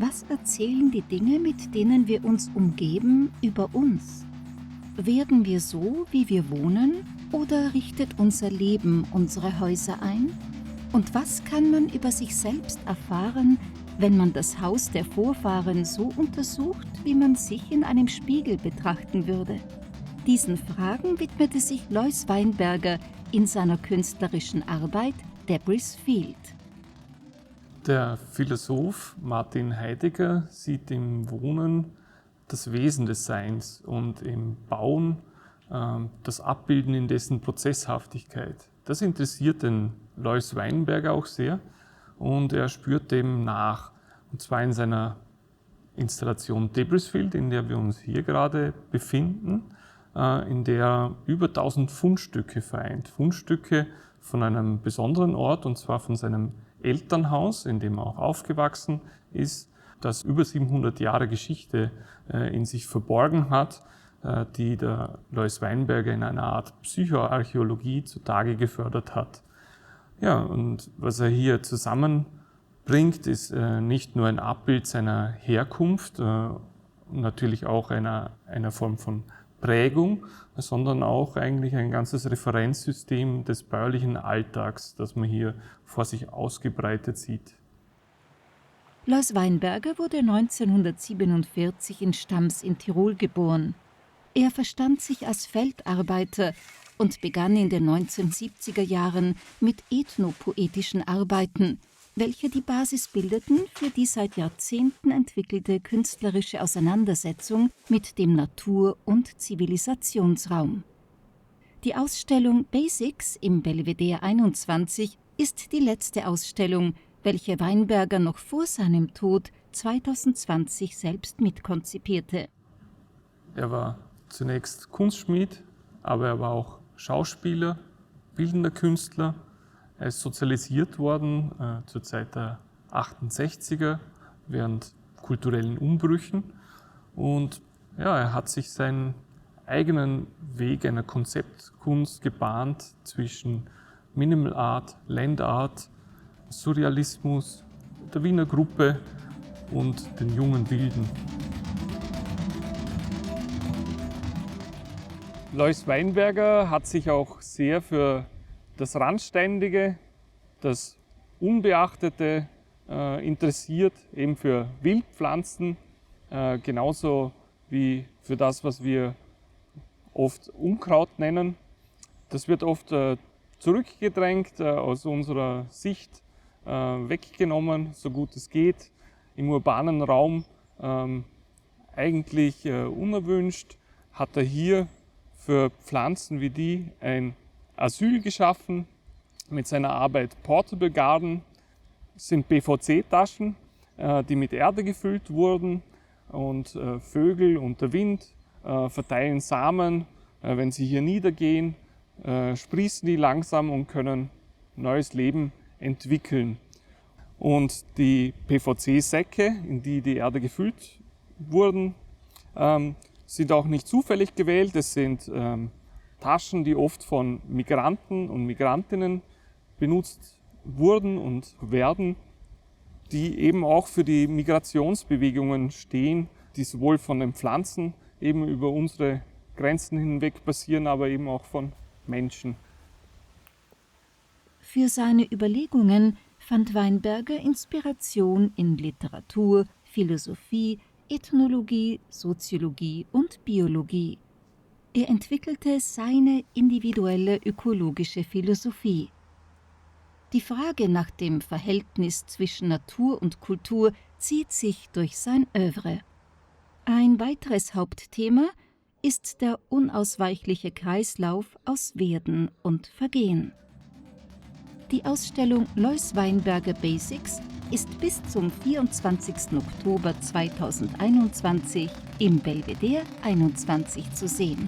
Was erzählen die Dinge, mit denen wir uns umgeben, über uns? Werden wir so, wie wir wohnen, oder richtet unser Leben unsere Häuser ein? Und was kann man über sich selbst erfahren, wenn man das Haus der Vorfahren so untersucht, wie man sich in einem Spiegel betrachten würde? Diesen Fragen widmete sich Lois Weinberger in seiner künstlerischen Arbeit Debris Field. Der Philosoph Martin Heidegger sieht im Wohnen das Wesen des Seins und im Bauen das Abbilden in dessen Prozesshaftigkeit. Das interessiert den Lois Weinberger auch sehr und er spürt dem nach. Und zwar in seiner Installation Debris Field, in der wir uns hier gerade befinden, in der über 1000 Fundstücke vereint. Fundstücke von einem besonderen Ort, und zwar von seinem Elternhaus, in dem er auch aufgewachsen ist, das über 700 Jahre Geschichte in sich verborgen hat, die der Lois Weinberger in einer Art Psychoarchäologie zutage gefördert hat. Ja, und was er hier zusammenbringt, ist nicht nur ein Abbild seiner Herkunft, natürlich auch einer Form von Prägung, sondern auch eigentlich ein ganzes Referenzsystem des bäuerlichen Alltags, das man hier vor sich ausgebreitet sieht. Lois Weinberger wurde 1947 in Stams in Tirol geboren. Er verstand sich als Feldarbeiter und begann in den 1970er Jahren mit ethnopoetischen Arbeiten, welche die Basis bildeten für die seit Jahrzehnten entwickelte künstlerische Auseinandersetzung mit dem Natur- und Zivilisationsraum. Die Ausstellung Basics im Belvedere 21 ist die letzte Ausstellung, welche Weinberger noch vor seinem Tod 2020 selbst mitkonzipierte. Er war zunächst Kunstschmied, aber er war auch Schauspieler, bildender Künstler. Er ist sozialisiert worden zur Zeit der 68er während kulturellen Umbrüchen und ja, er hat sich seinen eigenen Weg einer Konzeptkunst gebahnt zwischen Minimal Art, Land Art, Surrealismus, der Wiener Gruppe und den jungen Wilden. Lois Weinberger hat sich auch sehr für das Randständige, das Unbeachtete interessiert, eben für Wildpflanzen, genauso wie für das, was wir oft Unkraut nennen. Das wird oft zurückgedrängt, aus unserer Sicht weggenommen, so gut es geht, im urbanen Raum eigentlich unerwünscht, hat er hier für Pflanzen wie die ein Asyl geschaffen. Mit seiner Arbeit Portable Garden sind PVC-Taschen, die mit Erde gefüllt wurden und Vögel und der Wind verteilen Samen. Wenn sie hier niedergehen, sprießen die langsam und können neues Leben entwickeln. Und die PVC-Säcke, in die die Erde gefüllt wurden, sind auch nicht zufällig gewählt. Es sind Taschen, die oft von Migranten und Migrantinnen benutzt wurden und werden, die eben auch für die Migrationsbewegungen stehen, die sowohl von den Pflanzen eben über unsere Grenzen hinweg passieren, aber eben auch von Menschen. Für seine Überlegungen fand Weinberger Inspiration in Literatur, Philosophie, Ethnologie, Soziologie und Biologie. Er entwickelte seine individuelle ökologische Philosophie. Die Frage nach dem Verhältnis zwischen Natur und Kultur zieht sich durch sein Œuvre. Ein weiteres Hauptthema ist der unausweichliche Kreislauf aus Werden und Vergehen. Die Ausstellung Lois Weinberger Basics ist bis zum 24. Oktober 2021 im Belvedere 21 zu sehen.